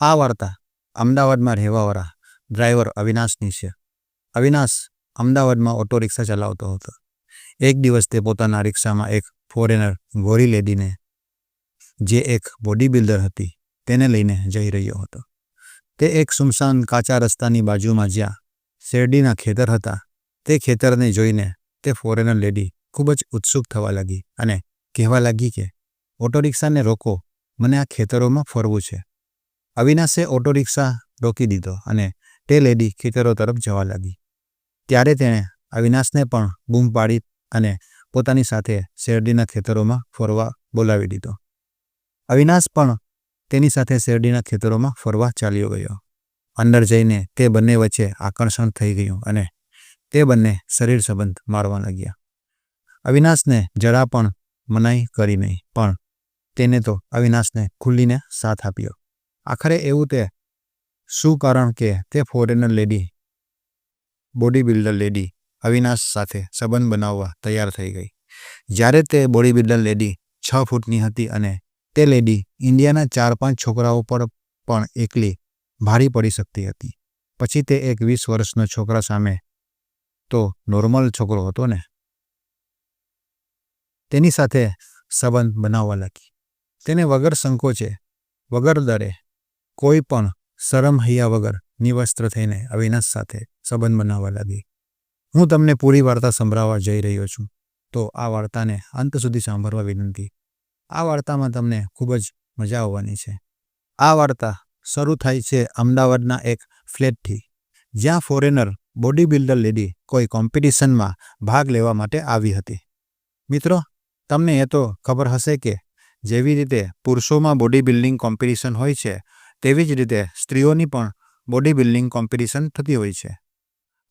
આ વાર્તા અમદાવાદમાં રહેવાવાળા ડ્રાઈવર અવિનાશની છે. અવિનાશ અમદાવાદમાં ઓટો રિક્ષા ચલાવતો હતો. એક દિવસ તે પોતાના રિક્ષામાં એક ફોરેનર ગોરી લેડીને, જે એક બોડી બિલ્ડર હતી, તેને લઈને જઈ રહ્યો હતો. તે એક સુમસાન કાચા રસ્તાની બાજુમાં જ્યાં શેરડીના ખેતર હતા, તે ખેતરને જોઈને તે ફોરેનર લેડી ખૂબ જ ઉત્સુક થવા લાગી અને કહેવા લાગી કે ઓટો રિક્ષાને રોકો, મને આ ખેતરોમાં ફરવું છે. અવિનાશે ઓટો રિક્ષા રોકી દીધો અને તે લેડી ખેતરો તરફ જવા લાગી. ત્યારે તેણે અવિનાશને પણ બૂમ પાડી અને પોતાની સાથે શેરડીના ખેતરોમાં ફરવા બોલાવી દીધો. અવિનાશ પણ તેની સાથે શેરડીના ખેતરોમાં ફરવા ચાલ્યો ગયો. અંદર જઈને તે બંને વચ્ચે આકર્ષણ થઈ ગયું અને તે બંને શરીર સંબંધ મારવા લાગ્યા. અવિનાશને જરા પણ મનાઈ કરી નહીં, પણ તેને તો અવિનાશને ખુલ્લીને સાથ આપ્યો. આખરે એવું તે શું કારણ કે તે foreigner lady, body builder lady Avinash સાથે સંબંધ બનાવવા તૈયાર થઈ ગઈ. જ્યારે તે બોડી બિલ્ડર લેડી 6 ફૂટની હતી અને તે લેડી ઇન્ડિયાના 4-5 છોકરાઓ પર પણ એકલી ભારી પડી શકતી હતી. પછી તે એક 20 વર્ષનો છોકરા સામે તો નોર્મલ છોકરો હતો ને, તેની સાથે સંબંધ બનાવવા લાગી. તેને વગર સંકોચે, વગર ડરે, કોઈ પણ શરમ હૈયા વગર નિવસ્ત્ર થઈને અવિનાશ સાથે સંબંધ બનાવવા લાગી. હું તમને પૂરી વાર્તા સંભળાવવા જઈ રહ્યો છું, તો આ વાર્તાને અંત સુધી સાંભળવા વિનંતી. આ વાર્તામાં તમને ખૂબ જ મજા આવવાની છે. આ વાર્તા શરૂ થાય છે અમદાવાદના એક ફ્લેટથી, જ્યાં ફોરેનર બોડી બિલ્ડર લેડી કોઈ કોમ્પિટિશનમાં ભાગ લેવા માટે આવી હતી. મિત્રો, તમને એ તો ખબર હશે કે જેવી રીતે પુરુષોમાં બોડી બિલ્ડિંગ કોમ્પિટિશન હોય છે, તેવી જ રીતે સ્ત્રીઓની પણ બોડી બિલ્ડિંગ કોમ્પિટિશન થતી હોય છે.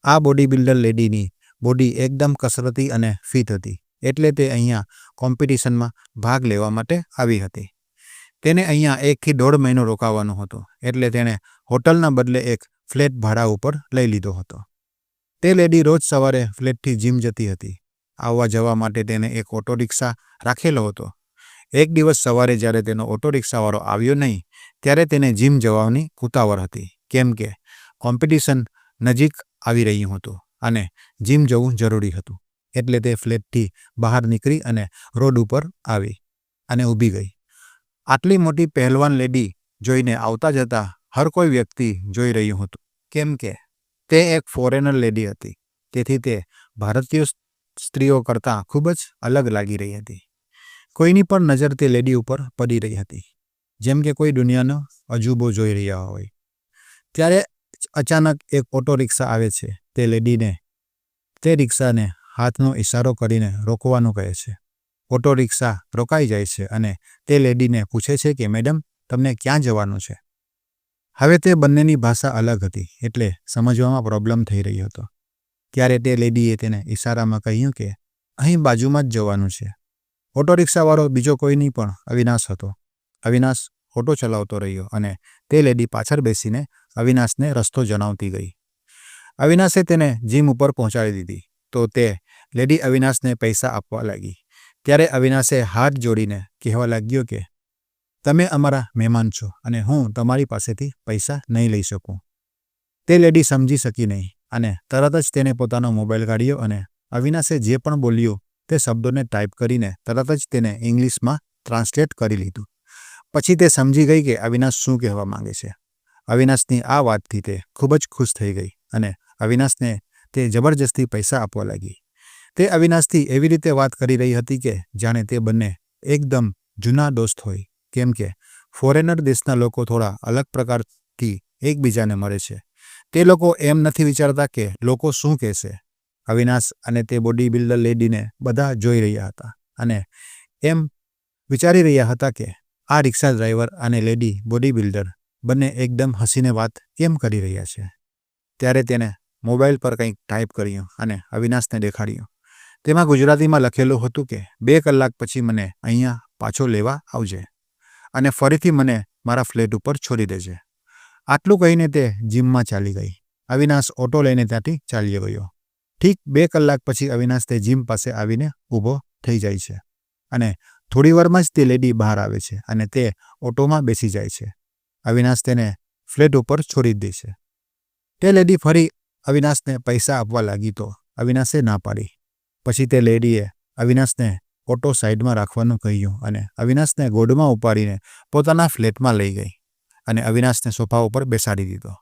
આ બોડી બિલ્ડર લેડીની બોડી એકદમ કસરતી અને ફિટ હતી, એટલે તે અહીંયા કોમ્પિટિશનમાં ભાગ લેવા માટે આવી હતી. તેને અહીંયા 1 થી 1.5 મહિનો રોકાવાનો હતો, એટલે તેણે હોટલના બદલે એક ફ્લેટ ભાડા ઉપર લઈ લીધો હતો. તે લેડી રોજ સવારે ફ્લેટથી જીમ જતી હતી. આવવા જવા માટે તેને એક ઓટો રિક્ષા રાખેલો હતો. એક દિવસ સવારે જ્યારે તેનો ઓટો રિક્ષાવાળો આવ્યો નહીં, ત્યારે તેને જીમ જવાની ઉતાવળ હતી, કેમ કે કોમ્પિટિશન નજીક આવી રહ્યું હતું અને જીમ જવું જરૂરી હતું. એટલે તે ફ્લેટથી બહાર નીકળી અને રોડ ઉપર આવી અને ઊભી ગઈ. આટલી મોટી પહેલવાન લેડી જોઈને આવતા જતા હર કોઈ વ્યક્તિ જોઈ રહ્યું હતું, કેમ કે તે એક ફોરેનર લેડી હતી. તેથી તે ભારતીય સ્ત્રીઓ કરતાં ખૂબ જ અલગ લાગી રહી હતી. કોઈની પણ નજર તે લેડી ઉપર પડી રહી હતી, જેમ કે કોઈ દુનિયાનો અજૂબો જોઈ રહ્યા હોય. ત્યારે અચાનક એક ઓટો રિક્ષા આવે છે. તે લેડીને તે રિક્ષાને હાથનો ઇશારો કરીને રોકવાનું કહે છે. ઓટો રિક્ષા રોકાઈ જાય છે અને તે લેડીને પૂછે છે કે મેડમ, તમને ક્યાં જવાનું છે? હવે તે બંનેની ભાષા અલગ હતી, એટલે સમજવામાં પ્રોબ્લેમ થઈ રહ્યો હતો. ત્યારે તે લેડીએ તેને ઇશારામાં કહ્યું કે અહીં બાજુમાં જ જવાનું છે. ઓટો રિક્ષાવાળો બીજો કોઈ નહીં પણ અવિનાશ હતો. અવિનાશ ઓટો ચલાવતો રહ્યો અને તે લેડી પાછળ બેસીને અવિનાશને રસ્તો જણાવતી ગઈ. અવિનાશે તેને જીમ ઉપર પહોંચાડી દીધી. તો તે લેડી અવિનાશને પૈસા આપવા લાગી. ત્યારે અવિનાશે હાથ જોડીને કહેવા લાગ્યો કે તમે અમારા મહેમાન છો અને હું તમારી પાસેથી પૈસા નહીં લઈ શકું. તે લેડી સમજી શકી નહીં અને તરત જ તેને પોતાનો મોબાઈલ કાઢ્યો અને અવિનાશે જે પણ બોલ્યું તે શબ્દોને ટાઈપ કરીને તરત જ તેને ઇંગ્લિશમાં ટ્રાન્સલેટ કરી લીધું. પછી તે સમજી ગઈ કે અવિનાશ શું કહેવા માંગે છે. અવિનાશની આ વાતથી તે ખૂબ જ ખુશ થઈ ગઈ અને અવિનાશને તે જબરજસ્તી પૈસા આપવા લાગી. તે અવિનાશથી એવી રીતે વાત કરી રહી હતી કે જાણે તે બંને એકદમ જૂના દોસ્ત હોય, કેમ કે ફોરેનર દેશના લોકો થોડા અલગ પ્રકારથી એકબીજાને મળે છે. તે લોકો એમ નથી વિચારતા કે લોકો શું કહેશે. અવિનાશ અને તે બોડી બિલ્ડર લેડીને બધા જોઈ રહ્યા હતા અને એમ વિચારી રહ્યા હતા કે આ રિક્ષા ડ્રાઈવર અને લેડી બોડી બિલ્ડર બંને એકદમ હસીને વાત કેમ કરી રહ્યા છે. ત્યારે તેને મોબાઈલ પર કંઈક ટાઈપ કર્યું અને અવિનાશને દેખાડ્યું. તેમાં ગુજરાતીમાં લખેલું હતું કે 2 કલાક પછી મને અહીંયા પાછો લેવા આવજે અને ફરીથી મને મારા ફ્લેટ ઉપર છોડી દેજે. આટલું કહીને તે જીમમાં ચાલી ગઈ. અવિનાશ ઓટો લઈને ત્યાંથી ચાલ્યો ગયો. ઠીક 2 કલાક પછી અવિનાશ તે જીમ પાસે આવીને ઊભો થઈ જાય છે અને થોડી વારમાં જ તે લેડી બહાર આવે છે અને તે ઓટોમાં બેસી જાય છે. અવિનાશ તેને ફ્લેટ ઉપર છોડી દે છે. તે લેડી ફરી અવિનાશને પૈસા આપવા લાગી તો અવિનાશે ના પાડી. પછી તે લેડીએ અવિનાશને ઓટો સાઈડમાં રાખવાનું કહ્યું અને અવિનાશને ગોદમાં ઉપાડીને પોતાના ફ્લેટમાં લઈ ગઈ અને અવિનાશને સોફા ઉપર બેસાડી દીધો.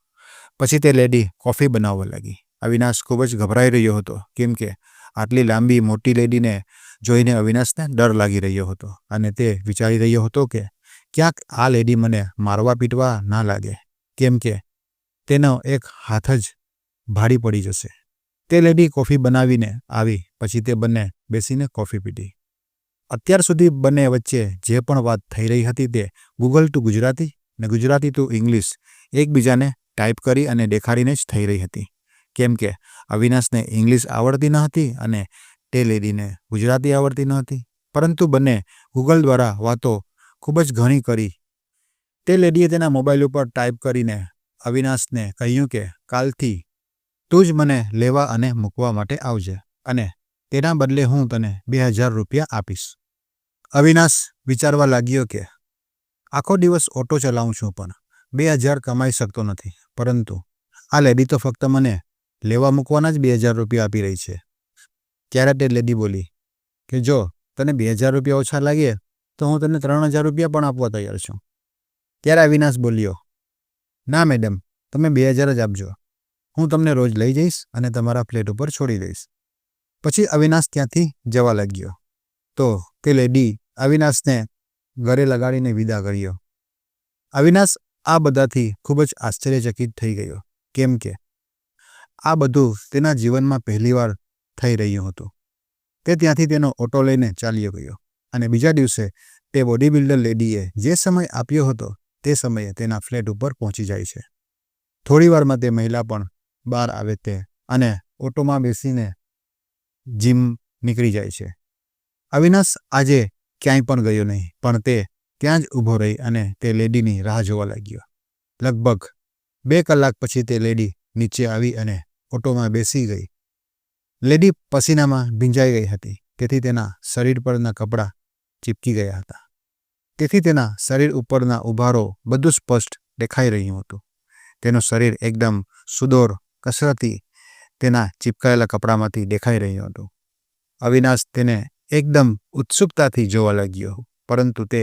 પછી તે લેડી કોફી બનાવવા લાગી. અવિનાશ ખૂબ જ ગભરાઈ રહ્યો હતો કેમ કે આટલી લાંબી મોટી લેડીને જોઈને અવિનાશને ડર લાગી રહ્યો હતો અને તે વિચારી રહ્યો હતો કે ક્યાંક આ લેડી મને મારવા પીટવા ના લાગે કેમ કે તેનો એક હાથ જ ભારી પડી જશે. તે લેડી કોફી બનાવીને આવી પછી તે બંને બેસીને કોફી પીધી. અત્યાર સુધી બંને વચ્ચે જે પણ વાત થઈ રહી હતી તે ગૂગલ ટુ ગુજરાતી ને ગુજરાતી ટુ ઇંગ્લિશ એકબીજાને ટાઈપ કરી અને દેખાડીને જ થઈ રહી હતી કેમ કે અવિનાશને ઇંગ્લિશ આવડતી ન હતી અને તે લેડીને ગુજરાતી આવડતી ન હતી. પરંતુ બંને ગૂગલ દ્વારા વાતો ખૂબ જ ઘણી કરી. તે લેડીએ તેના મોબાઈલ ઉપર ટાઈપ કરીને અવિનાશને કહ્યું કે કાલથી તું જ મને લેવા અને મૂકવા માટે આવજે અને તેના બદલે હું તને 2000 રૂપિયા આપીશ. અવિનાશ વિચારવા લાગ્યો કે આખો દિવસ ઓટો ચલાવું છું પણ 2000 કમાઈ શકતો નથી, પરંતુ આ લેડી તો ફક્ત મને લેવા મૂકવાના જ 2000 રૂપિયા આપી રહી છે. ત્યારે તે લેડી બોલી કે જો તને 2000 રૂપિયા ઓછા લાગે તો હું તને 3000 રૂપિયા પણ આપવા તૈયાર છું. ત્યારે અવિનાશ બોલ્યો, ના મેડમ, તમે 2000 જ આપજો. હું તમને રોજ લઈ જઈશ અને તમારા ફ્લેટ ઉપર છોડી દઈશ. પછી અવિનાશ ત્યાંથી જવા લાગ્યો તો તે લેડી અવિનાશને ઘરે લગાડીને વિદા કર્યો. અવિનાશ આ બધાથી ખૂબ જ આશ્ચર્યચકિત થઈ ગયો કેમ કે આ બધું તેના જીવનમાં પહેલીવાર થઈ રહ્યું હતું. તે ત્યાંથી તેનો ઓટો લઈને ચાલ્યો ગયો અને બીજા દિવસે તે બોડી બિલ્ડર લેડીએ જે સમય આપ્યો હતો તે સમયે તેના ફ્લેટ ઉપર પહોંચી જાય છે. થોડી વારમાં તે મહિલા પણ બહાર આવે તે અને ઓટોમાં બેસીને જીમ નીકળી જાય છે. અવિનાશ આજે ક્યાંય પણ ગયો નહીં પણ તે ત્યાં જ ઊભો રહી અને તે લેડીની રાહ જોવા લાગ્યો. લગભગ 2 કલાક પછી તે લેડી નીચે આવી અને ઓટોમાં બેસી ગઈ. લેડી પસીનામાં ભીંજાઈ ગઈ હતી તેથી તેના શરીર પરના કપડાં ચીપકી ગયા હતા. તેથી તેના શરીર ઉપરના ઉભારો બધું સ્પષ્ટ દેખાઈ રહ્યું હતું. તેનું શરીર એકદમ સુડોળ કસરતી તેના ચીપકાયેલા કપડામાંથી દેખાઈ રહ્યું હતું. અવિનાશ તેને એકદમ ઉત્સુકતાથી જોવા લાગ્યો પરંતુ તે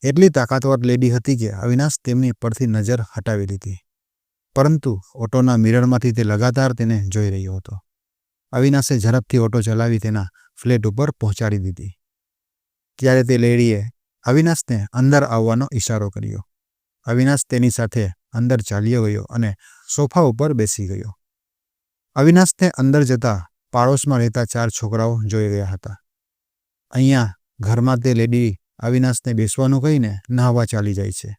એટલી તાકાતવર લેડી હતી કે અવિનાશ તેમની પરથી નજર હટાવી લીધી. પરંતુ ઓટોના મિરરમાંથી તે લગાતાર તેને જોઈ રહ્યો હતો. અવિનાશે ઝડપથી ઓટો ચલાવી તેના ફ્લેટ ઉપર પહોંચાડી દીધી. ત્યારે તે લેડીએ અવિનાશને અંદર આવવાનો ઈશારો કર્યો. અવિનાશ તેની સાથે અંદર ચાલ્યો ગયો અને સોફા ઉપર બેસી ગયો. અવિનાશને અંદર જતા પાડોશમાં રહેતા 4 છોકરાઓ જોઈ ગયા હતા. અહીંયા ઘરમાં તે લેડી અવિનાશને બેસવાનું કહીને નહાવા ચાલી જાય છે.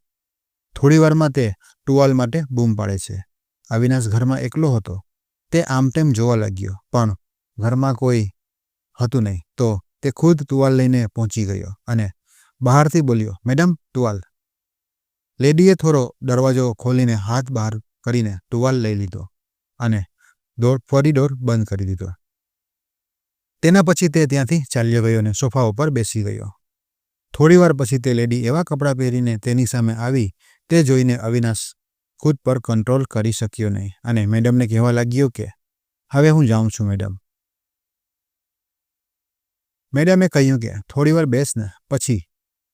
થોડી વારમાં તે ટુવાલ માટે બૂમ પાડે છે. અવિનાશ ઘરમાં એકલો હતો. તે આમ તેમ જોવા લાગ્યો પણ ઘરમાં કોઈ હતું નહીં તો તે ખુદ ટુવાલ લઈને પહોંચી ગયો અને બહારથી બોલ્યો, મેડમ, ટુવાલ. લેડીએ થોડો દરવાજો ખોલીને હાથ બહાર કરીને ટુવાલ લઈ લીધો અને ફરી ડોર બંધ કરી દીધો. તેના પછી તે ત્યાંથી ચાલ્યો ગયો અને સોફા ઉપર બેસી ગયો. થોડીવાર પછી તે લેડી એવા કપડાં પહેરીને તેની સામે આવી તે જોઈને અવિનાશ ખુદ પર કંટ્રોલ કરી શક્યો નહીં અને મેડમને કહેવા લાગ્યો કે હવે હું જાઉં છું મેડમ. મેડમે કહ્યું કે થોડીવાર બેસ ને પછી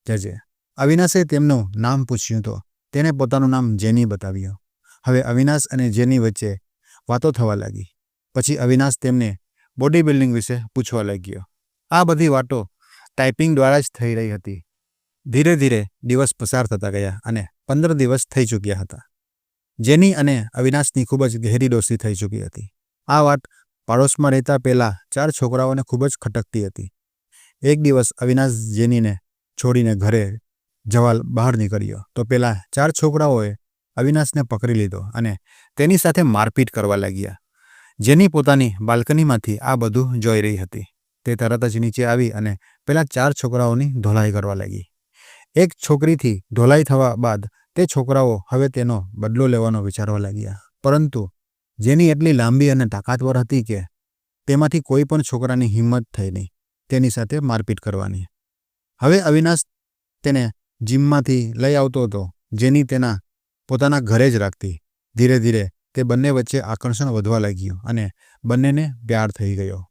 જજે. અવિનાશે તેમનું નામ પૂછ્યું તો તેને પોતાનું નામ જેની બતાવ્યું. હવે અવિનાશ અને જેની વચ્ચે વાતો થવા લાગી. પછી અવિનાશ તેમને બોડી બિલ્ડિંગ વિશે પૂછવા લાગ્યો. આ બધી વાતો ટાઈપિંગ દ્વારા જ થઈ રહી હતી. ધીરે ધીરે દિવસ પસાર થતા ગયા અને 15 દિવસ થઈ ચૂક્યા હતા. જેની અને અવિનાશની ખૂબ જ ગહેરી દોસ્તી થઈ ચૂકી હતી. આ વાત પાડોશમાં રહેતા પેલા 4 છોકરાઓને ખૂબ જ ખટકતી હતી. એક દિવસ અવિનાશ જેનીને છોડીને ઘરે જવા બહાર નીકળ્યો તો પેલા 4 છોકરાઓએ અવિનાશને પકડી લીધો અને તેની સાથે મારપીટ કરવા લાગ્યા. જેની પોતાની બાલ્કનીમાંથી આ બધું જોઈ રહી હતી. તે તરત જ નીચે આવી અને પેલા 4 છોકરાઓની ધોલાઈ કરવા લાગી. એક છોકરીથી ધોલાઈ થવા બાદ તે છોકરાઓ હવે તેનો બદલો લેવાનો વિચારવા લાગ્યા. પરંતુ જેની એટલી લાંબી અને તાકાતવર હતી કે તેમાંથી કોઈ પણ છોકરાની હિંમત થઈ નહીં તેની સાથે મારપીટ કરવાની. હવે અવિનાશ તેને જીમમાંથી લઈ આવતો હતો જેની તેના પોતાના ઘરે જ રાખતી. ધીરે ધીરે તે બંને વચ્ચે આકર્ષણ વધવા લાગ્યું અને બંનેને પ્યાર થઈ ગયો.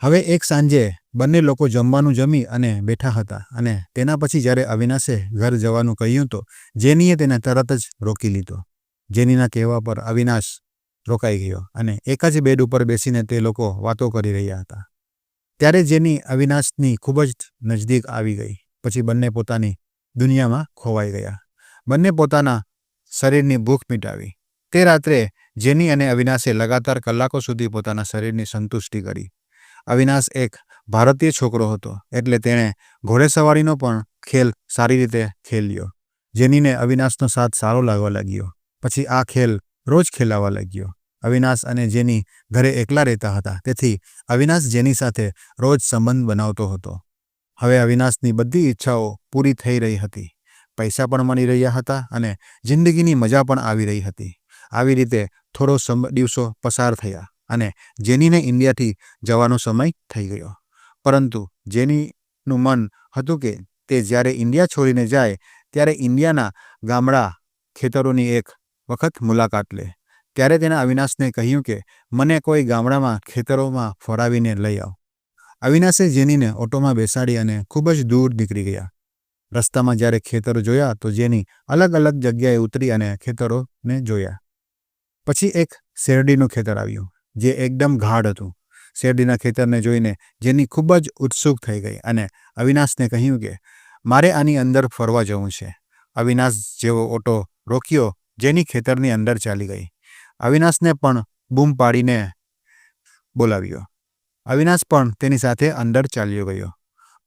હવે એક સાંજે બંને લોકો જમવાનું જમી અને બેઠા હતા અને તેના પછી જ્યારે અવિનાશે ઘર જવાનું કહ્યું તો જેનીએ તેને તરત જ રોકી લીધો. જેનીના કહેવા પર અવિનાશ રોકાઈ ગયો અને એક જ બેડ ઉપર બેસીને તે લોકો વાતો કરી રહ્યા હતા. ત્યારે જેની અવિનાશની ખૂબ જ નજદીક આવી ગઈ. પછી બંને પોતાની દુનિયામાં ખોવાઈ ગયા. બંને પોતાના શરીરની ભૂખ મિટાવી. તે રાત્રે જેની અને અવિનાશે લગાતાર કલાકો સુધી પોતાના શરીરની સંતુષ્ટિ કરી. અવિનાશ એક ભારતીય છોકરો હતો એટલે તેણે ઘોડેસવારીનો પણ ખેલ સારી રીતે ખેલ્યો. જેનીને અવિનાશનો સાથ સારો લાગવા લાગ્યો. પછી આ ખેલ રોજ ખેલાવા લાગ્યો. અવિનાશ અને જેની ઘરે એકલા રહેતા હતા તેથી અવિનાશ જેની સાથે રોજ સંબંધ બનાવતો હતો. હવે અવિનાશની બધી ઈચ્છાઓ પૂરી થઈ રહી હતી. પૈસા પણ મળી રહ્યા હતા અને જિંદગીની મજા પણ આવી રહી હતી. આવી રીતે દિવસો પસાર થયા અને જેનીને ઇન્ડિયાથી જવાનો સમય થઈ ગયો. પરંતુ જેનીનું મન હતું કે તે જ્યારે ઇન્ડિયા છોડીને જાય ત્યારે ઇન્ડિયાના ગામડા ખેતરોની એક વખત મુલાકાત લે. ત્યારે તેણે અવિનાશને કહ્યું કે મને કોઈ ગામડામાં ખેતરોમાં ફરાવીને લઈ આવ. અવિનાશે જેનીને ઓટોમાં બેસાડી અને ખૂબ જ દૂર નીકળી ગયા. રસ્તામાં જ્યારે ખેતરો જોયા તો જેની અલગ અલગ જગ્યાએ ઉતરી અને ખેતરોને જોયા. પછી એક શેરડીનું ખેતર આવ્યું જે એકદમ ગાઢ હતું. શેરડીના ખેતરને જોઈને જેની ખૂબ જ ઉત્સુક થઈ ગઈ અને અવિનાશને કહ્યું કે મારે આની અંદર ફરવા જવું છે. અવિનાશ જેવો ઓટો રોક્યો જેની ખેતરની અંદર ચાલી ગઈ. અવિનાશને પણ બૂમ પાડીને બોલાવ્યો. અવિનાશ પણ તેની સાથે અંદર ચાલ્યો ગયો.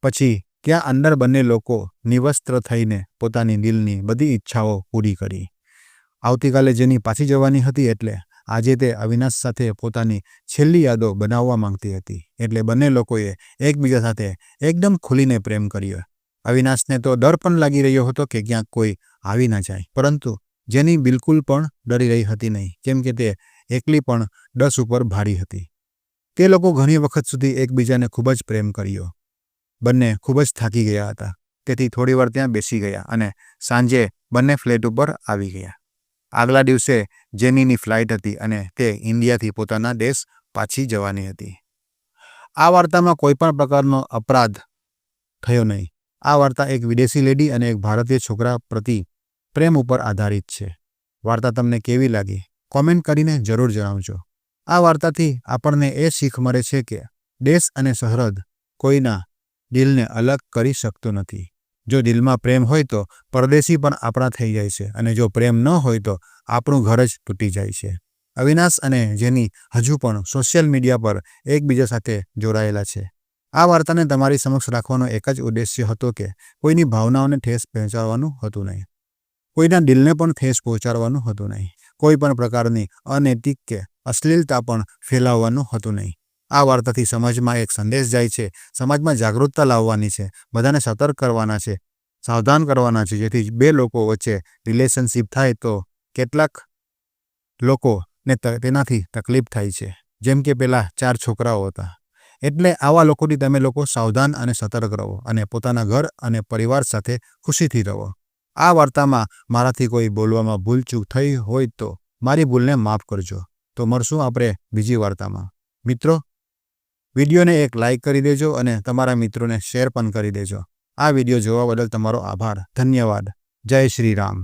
પછી ત્યાં અંદર બંને લોકો નિવસ્ત્ર થઈને પોતાની દિલની બધી ઈચ્છાઓ પૂરી કરી. આવતીકાલે જેની પાછી જવાની હતી એટલે આજે તે અવિનાશ સાથે પોતાની છેલ્લી યાદો બનાવવા માંગતી હતી. એટલે બંને લોકોએ એકબીજા સાથે એકદમ ખુલીને પ્રેમ કર્યો. અવિનાશને તો ડર પણ લાગી રહ્યો હતો કે ક્યાંક કોઈ આવી ના જાય, પરંતુ જેની બિલકુલ પણ ડરી રહી હતી નહીં, કેમ કે તે એકલી પણ 10 ઉપર ભારી હતી. તે લોકો ઘણી વખત સુધી એકબીજાને ખૂબ જ પ્રેમ કર્યો. બંને ખૂબ જ થાકી ગયા હતા તેથી થોડીવાર ત્યાં બેસી ગયા અને સાંજે બંને ફ્લેટ ઉપર આવી ગયા. આગલા દિવસે જેનીની ફ્લાઇટ હતી અને તે ઇન્ડિયાથી પોતાના દેશ પાછી જવાની હતી. આ વાર્તામાં કોઈ પણ પ્રકારનો અપરાધ થયો નહીં. આ વાર્તા એક વિદેશી લેડી અને એક ભારતીય છોકરા પ્રતિ પ્રેમ ઉપર આધારિત છે. વાર્તા તમને કેવી લાગી કોમેન્ટ કરીને જરૂર જણાવજો. આ વાર્તાથી આપણને એ શીખ મળે છે કે દેશ અને સરહદ કોઈના દિલને અલગ કરી શકતો નથી. જો દિલમાં પ્રેમ હોય તો પરદેશી પણ આપણા થઈ જાય છે અને જો પ્રેમ ન હોય તો આપણું ઘર જ તૂટી જાય છે. અવિનાશ અને જેની હજુ પણ સોશિયલ મીડિયા પર એકબીજા સાથે જોડાયેલા છે. આ વાર્તાને તમારી સમક્ષ રાખવાનો એક જ ઉદ્દેશ્ય હતો કે કોઈની ભાવનાઓને ઠેસ પહોંચાડવાનું હતું નહીં, કોઈના દિલને પણ ઠેસ પહોંચાડવાનું હતું નહીં, કોઈ પણ પ્રકારની અનૈતિક કે અશ્લીલતા પણ ફેલાવવાનું હતું નહીં. આ વાર્તાથી સમાજમાં એક સંદેશ જાય છે. સમાજમાં જાગૃતતા લાવવાની છે. બધાને સતર્ક કરવાના છે, સાવધાન કરવાના છે, જેથી બે લોકો વચ્ચે રિલેશનશિપ થાય તો કેટલાક લોકોને તેનાથી તકલીફ થાય છે, જેમ કે પેલા 4 છોકરાઓ હતા. એટલે આવા લોકોથી તમે લોકો સાવધાન અને સતર્ક રહો અને પોતાના ઘર અને પરિવાર સાથે ખુશીથી રહો. આ વાર્તામાં મારાથી કોઈ બોલવામાં ભૂલચૂક થઈ હોય તો મારી ભૂલને માફ કરજો. તો મળશું આપણે બીજી વાર્તામાં. મિત્રો, વિડીયોને એક લાઇક કરી દેજો અને તમારા મિત્રોને શેર પણ કરી દેજો. આ વિડીયો જોવા બદલ તમારો આભાર. ધન્યવાદ. જય શ્રી રામ.